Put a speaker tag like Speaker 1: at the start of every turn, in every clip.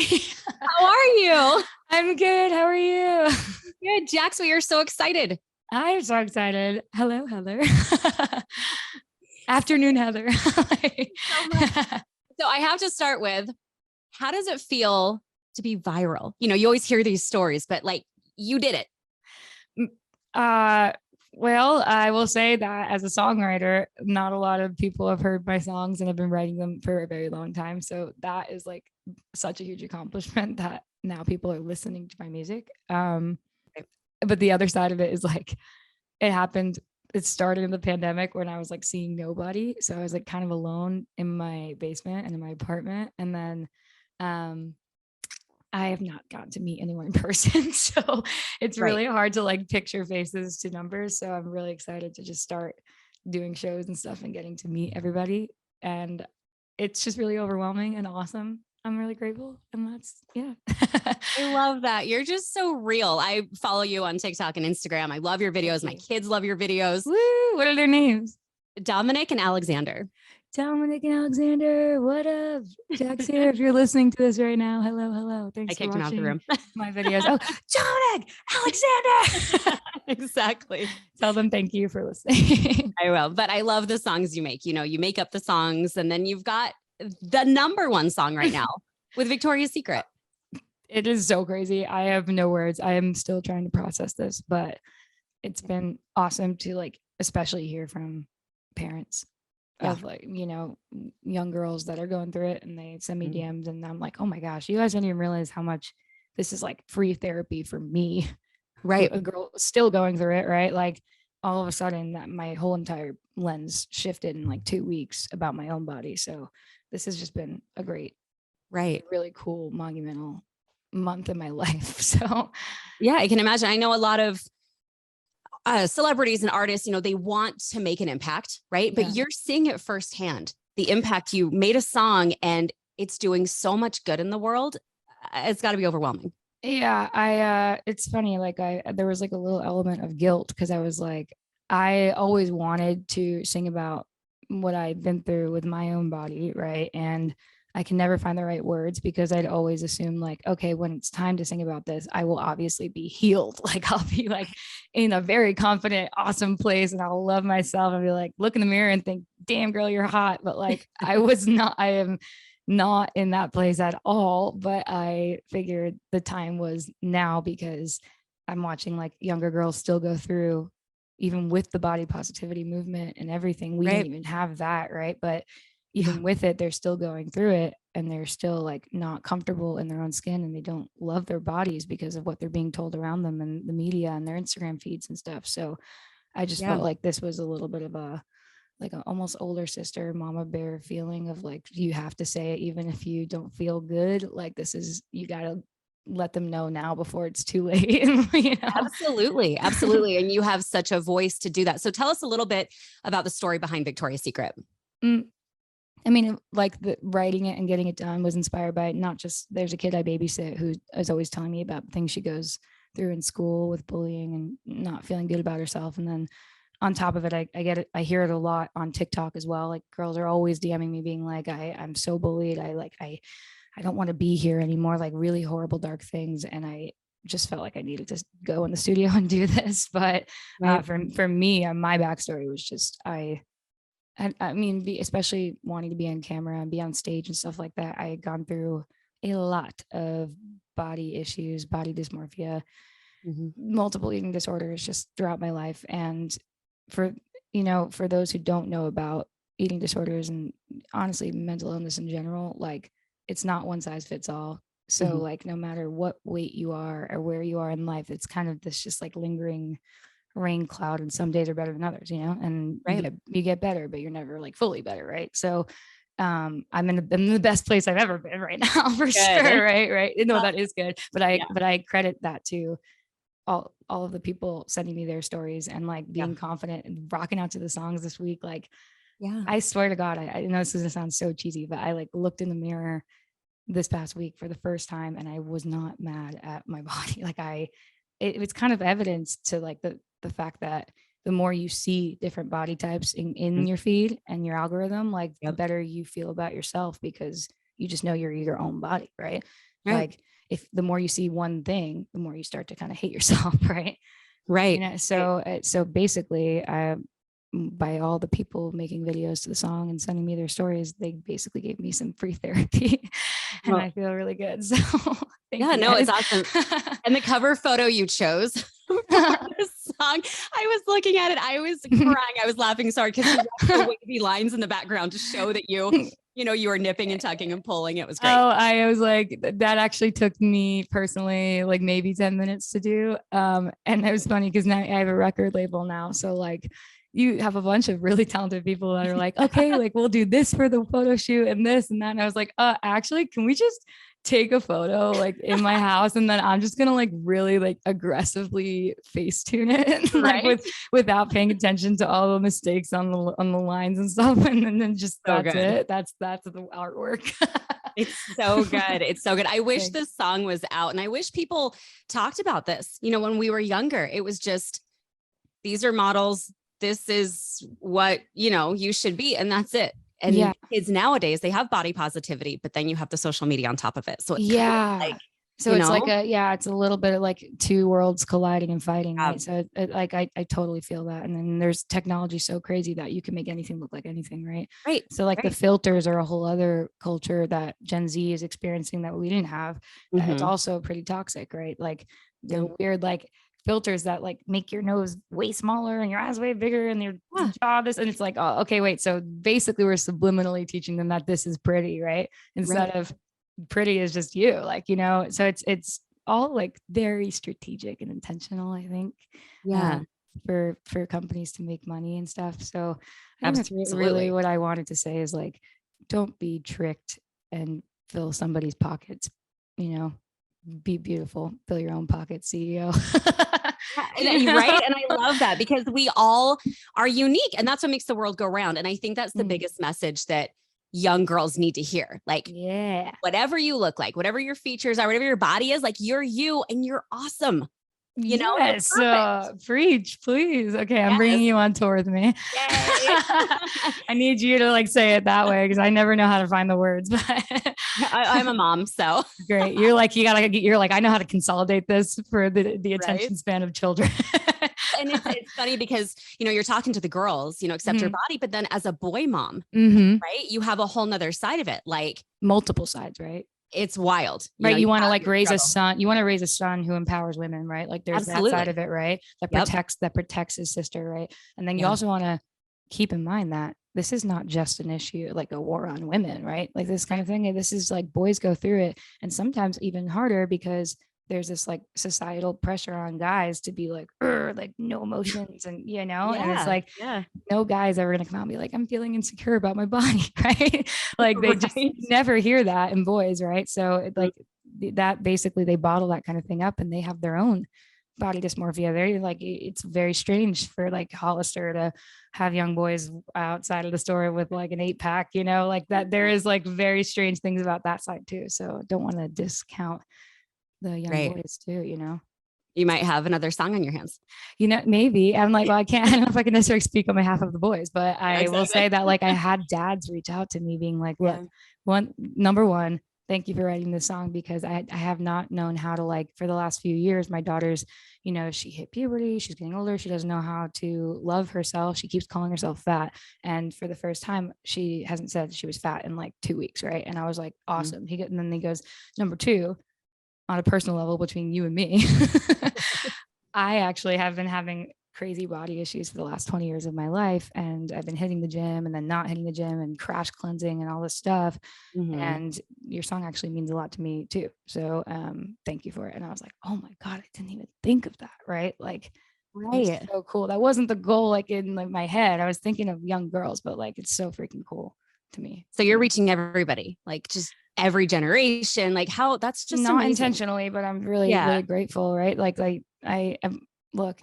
Speaker 1: Hi.
Speaker 2: How are you?
Speaker 1: I'm good. How are you?
Speaker 2: Good, Jax. We are so excited.
Speaker 1: I'm so excited. Hello, Heather. Afternoon, Heather.
Speaker 2: So I have to start with, how does it feel to be viral? You know, you always hear these stories, but like you did it.
Speaker 1: Well, I will say that as a songwriter, not a lot of people have heard my songs and have been writing them for a very long time. So that is like such a huge accomplishment that now people are listening to my music. But the other side of it is like it started in the pandemic when I was like seeing nobody. So I was like kind of alone in my basement and in my apartment. And then I have not gotten to meet anyone in person. So it's really hard to like picture faces to numbers. So I'm really excited to just start doing shows and stuff and getting to meet everybody. And it's just really overwhelming and awesome. I'm really grateful. And that's, yeah.
Speaker 2: I love that. You're just so real. I follow you on TikTok and Instagram. I love your videos. My kids love your videos.
Speaker 1: Woo! What are their names?
Speaker 2: Dominic and Alexander.
Speaker 1: Dominic and Alexander, what up? Jax here. If you're listening to this right now, hello. Thanks for watching my videos. Oh, Dominic, Alexander.
Speaker 2: Exactly.
Speaker 1: Tell them thank you for listening.
Speaker 2: I will. But I love the songs you make. You know, you make up the songs, and then you've got the #1 song right now with Victoria's Secret.
Speaker 1: It is so crazy. I have no words. I am still trying to process this, but it's been awesome to like, especially hear from parents of like, you know, young girls that are going through it, and they send me DMs and I'm like, oh my gosh, you guys didn't even realize how much this is like free therapy for me. Right. A girl still going through it. Right. Like all of a sudden that my whole entire lens shifted in like 2 weeks about my own body. So this has just been a great, really cool, monumental month in my life. So
Speaker 2: yeah, I can imagine. I know a lot of celebrities and artists, you know, they want to make an impact, right? But you're seeing it firsthand, the impact. You made a song and it's doing so much good in the world. It's got to be overwhelming.
Speaker 1: Yeah, it's funny. Like there was like a little element of guilt because I was like, I always wanted to sing about what I'd been through with my own body, right? And I can never find the right words because I'd always assume like, okay, when it's time to sing about this, I will obviously be healed. Like I'll be like in a very confident, awesome place and I'll love myself and be like, look in the mirror and think, damn girl, you're hot. But like, I am not in that place at all. But I figured the time was now because I'm watching like younger girls still go through, even with the body positivity movement and everything. We didn't even have that, right? But even with it, they're still going through it and they're still like not comfortable in their own skin and they don't love their bodies because of what they're being told around them and the media and their Instagram feeds and stuff. So I just felt like this was a little bit of a like an almost older sister, mama bear feeling of like, you have to say it even if you don't feel good. Like this is, you got to let them know now before it's too late. You know?
Speaker 2: Absolutely. And you have such a voice to do that. So tell us a little bit about the story behind Victoria's Secret.
Speaker 1: I mean, like the writing it and getting it done was inspired by not just, there's a kid I babysit who is always telling me about things she goes through in school with bullying and not feeling good about herself. And then on top of it, I get it. I hear it a lot on TikTok as well. Like girls are always DMing me being like, I'm so bullied. I don't want to be here anymore. Like really horrible, dark things. And I just felt like I needed to go in the studio and do this. But for me, my backstory was just, I mean, especially wanting to be on camera and be on stage and stuff like that. I had gone through a lot of body issues, body dysmorphia, multiple eating disorders just throughout my life. And for those who don't know about eating disorders and honestly mental illness in general, like it's not one size fits all. So like no matter what weight you are or where you are in life, it's kind of this just like lingering rain cloud, and some days are better than others, you know, and you get better, but you're never like fully better, right? So I'm in the best place I've ever been right now for sure, right? No, that is good, but I credit that to all of the people sending me their stories and like being confident and rocking out to the songs this week. Like, I swear to God, I know this is gonna sound so cheesy, but I like looked in the mirror this past week for the first time and I was not mad at my body. Like it was kind of evidence to like the fact that the more you see different body types in your feed and your algorithm, like the better you feel about yourself because you just know you're your own body, right?
Speaker 2: Right.
Speaker 1: Like if the more you see one thing, the more you start to kind of hate yourself, right?
Speaker 2: Right.
Speaker 1: So basically, by all the people making videos to the song and sending me their stories, they basically gave me some free therapy, and
Speaker 2: Well,
Speaker 1: I feel really good. So thank
Speaker 2: yeah,
Speaker 1: you
Speaker 2: no, it's
Speaker 1: guys.
Speaker 2: awesome. And the cover photo you chose for this song, I was looking at it. I was crying. I was laughing so hard because you left the wavy lines in the background to show that you were nipping and tucking and pulling. It was great.
Speaker 1: Oh, I was like, that actually took me personally like maybe 10 minutes to do. And it was funny because now I have a record label now. So like you have a bunch of really talented people that are like, okay, like we'll do this for the photo shoot and this and that. And I was like, actually, can we just take a photo like in my house, and then I'm just gonna like really like aggressively face tune it like
Speaker 2: Right?
Speaker 1: without paying attention to all the mistakes on the lines and stuff, and then just
Speaker 2: So
Speaker 1: that's
Speaker 2: good.
Speaker 1: it. That's the artwork.
Speaker 2: It's so good. It's so good. I wish
Speaker 1: Thanks.
Speaker 2: this song was out, and I wish people talked about this. When we were younger, it was just, these are models. This is what, you should be. And that's it. And
Speaker 1: Yeah.
Speaker 2: kids nowadays, they have body positivity, but then you have the social media on top of it. So it's
Speaker 1: Yeah.
Speaker 2: like,
Speaker 1: So it's like it's a little bit of like two worlds colliding and fighting,
Speaker 2: Yeah.
Speaker 1: right? So like I totally feel that. And then there's technology so crazy that you can make anything look like anything, right?
Speaker 2: Right.
Speaker 1: So like the filters are a whole other culture that Gen Z is experiencing that we didn't have. It's also pretty toxic, right? Like the weird like filters that like make your nose way smaller and your eyes way bigger and your jaw this, and it's like, oh, okay, wait. So basically we're subliminally teaching them that this is pretty, right? Instead of pretty is just you, like, so it's all like very strategic and intentional, I think. For companies to make money and stuff. So I think that's really what I wanted to say is like, don't be tricked and fill somebody's pockets, be beautiful, fill your own pockets, CEO.
Speaker 2: Right. And I love that because we all are unique, and that's what makes the world go round. And I think that's the biggest message that young girls need to hear. Like, whatever you look like, whatever your features are, whatever your body is, like, you're you and you're awesome.
Speaker 1: Yes. Preach, please. Okay. I'm bringing you on tour with me. I need you to like say it that way because I never know how to find the words. But
Speaker 2: I'm a mom, so
Speaker 1: great. You're like, I know how to consolidate this for the attention span of children.
Speaker 2: And it's funny because, you're talking to the girls, accept your body, but then as a boy mom, right, you have a whole nother side of it, like
Speaker 1: multiple sides, right?
Speaker 2: It's wild,
Speaker 1: right? You want to like raise a son. You want to raise a son who empowers women, right? Like there's that side of it, right? That protects his sister, right? And then you also want to keep in mind that this is not just an issue like a war on women, right? Like this kind of thing. This is like boys go through it, and sometimes even harder because there's this like societal pressure on guys to be like no emotions, and and it's like no guy's ever gonna come out and be like, I'm feeling insecure about my body, right? Like they just never hear that in boys, right? So it, like that basically they bottle that kind of thing up and they have their own body dysmorphia. They're like, it's very strange for like Hollister to have young boys outside of the store with like an 8-pack, like that. There is like very strange things about that side too. So don't want to discount the young boys too,
Speaker 2: You might have another song on your hands.
Speaker 1: Maybe. I'm like, well, I don't know if I can necessarily speak on behalf of the boys, but I will say that like I had dads reach out to me being like, look, number one, thank you for writing this song because I have not known how to like for the last few years, my daughter's, she hit puberty, she's getting older, she doesn't know how to love herself. She keeps calling herself fat. And for the first time, she hasn't said she was fat in like 2 weeks, right? And I was like, awesome. And then he goes, number two, on a personal level between you and me, I actually have been having crazy body issues for the last 20 years of my life. And I've been hitting the gym and then not hitting the gym and crash cleansing and all this stuff. And your song actually means a lot to me too. So thank you for it. And I was like, oh my God, I didn't even think of that. Right. Like, it's so cool. That wasn't the goal, like in like my head. I was thinking of young girls, but like, it's so freaking cool to me.
Speaker 2: So you're reaching everybody, like just every generation, like how that's just
Speaker 1: not
Speaker 2: amazing.
Speaker 1: Intentionally, but I'm really, really grateful. Right. Like I look,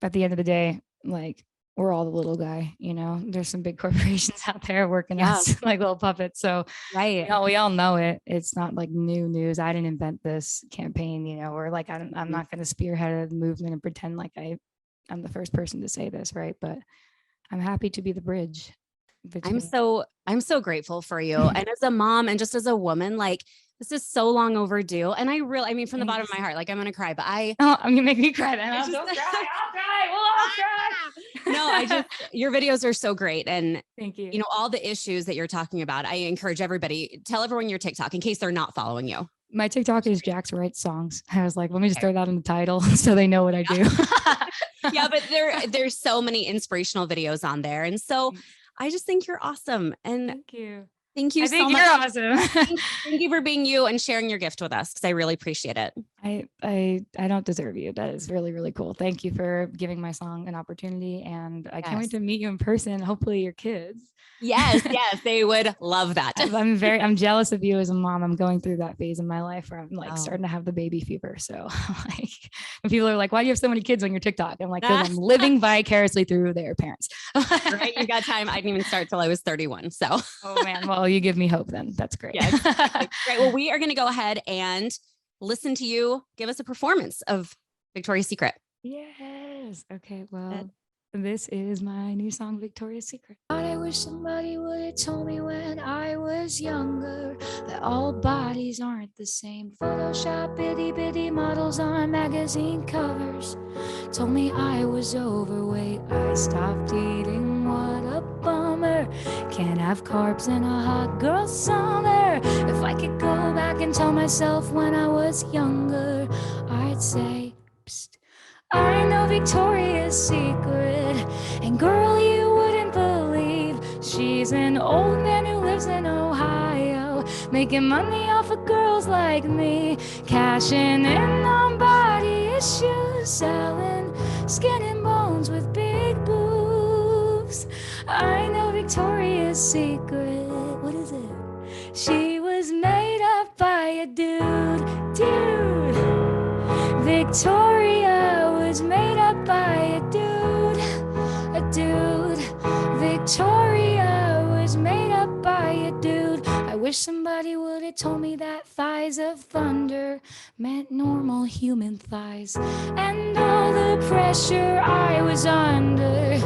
Speaker 1: at the end of the day, like we're all the little guy, there's some big corporations out there working us like little puppets. So we all know it. It's not like new news. I didn't invent this campaign, or like, I'm not going to spearhead a movement and pretend like I'm the first person to say this. Right. But I'm happy to be the bridge. between.
Speaker 2: I'm so grateful for you. And as a mom and just as a woman, like this is so long overdue. And I mean, from the bottom of my heart, like I'm going to cry, but
Speaker 1: I'm gonna make me cry then.
Speaker 2: I just,
Speaker 1: Don't cry. I'll cry. We'll all cry.
Speaker 2: no, your videos are so great. And
Speaker 1: Thank you.
Speaker 2: you know, all the issues that you're talking about, I encourage everybody, tell everyone your TikTok in case they're not following you.
Speaker 1: My TikTok is Jax Writes Songs. I was like, let me just throw that in the title so they know what I do.
Speaker 2: Yeah, but there's so many inspirational videos on there. And so I just think you're awesome. And
Speaker 1: thank you.
Speaker 2: Thank you so much.
Speaker 1: You're awesome.
Speaker 2: Thank you for being you and sharing your gift with us because I really appreciate it.
Speaker 1: I don't deserve you. That is really, really cool. Thank you for giving my song an opportunity. And I can't wait to meet you in person. Hopefully your kids.
Speaker 2: Yes, they would love that.
Speaker 1: I'm jealous of you as a mom. I'm going through that phase in my life where I'm like starting to have the baby fever. So like when people are like, why do you have so many kids on your TikTok? I'm like, I'm living vicariously through their parents.
Speaker 2: Right. You got time. I didn't even start till I was 31. So
Speaker 1: oh man. Well, you give me hope then. That's great.
Speaker 2: Yes. Great. Well, we are going to go ahead and listen to you give us a performance of Victoria's Secret.
Speaker 1: Yes. Okay. Well, this is my new song, Victoria's Secret. I wish somebody would have told me when I was younger that all bodies aren't the same. Photoshop itty bitty models on magazine covers told me I was overweight. I stopped eating. What a bummer. Can't have carbs in a hot girl summer. If I could go back and tell myself when I was younger, I'd say, psst, I know Victoria's Secret, and girl, you wouldn't believe she's an old man who lives in Ohio, making money off of girls like me, cashing in on body issues, selling skin and bones with big boobs. I know Victoria's Secret. What is it? She was made up by a dude. Victoria was made up by a dude. Victoria was made up by a dude. I wish somebody would have told me that thighs of thunder meant normal human thighs, and all the pressure I was under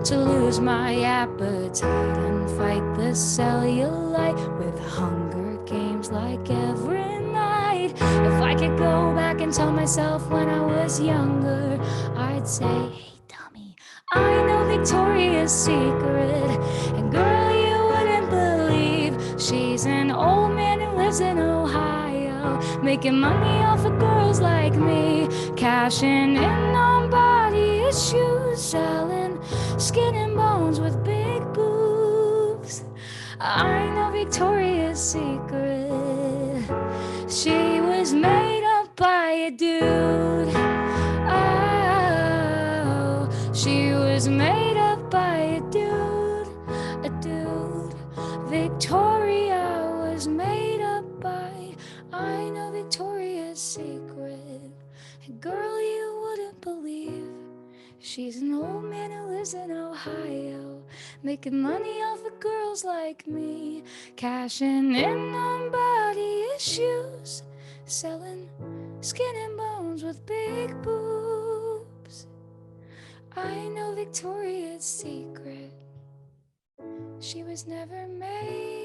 Speaker 1: to lose my appetite and fight the cellulite with Hunger Games like every night. If I could go back and tell myself when I was younger, I'd say, hey dummy, I know Victoria's Secret, and girl, you wouldn't believe she's an old man who lives in Ohio, making money off of girls like me, cashing in on body issues, selling skin and bones with big boobs. I know Victoria's Secret. She was made up by a dude. Oh, she was made up by a dude. Victoria was made up by, I know Victoria's Secret. Girl, you wouldn't believe she's an old man who lives in Ohio, making money off of girls like me, cashing in on body issues, selling skin and bones with big boobs. I know Victoria's Secret. She was never made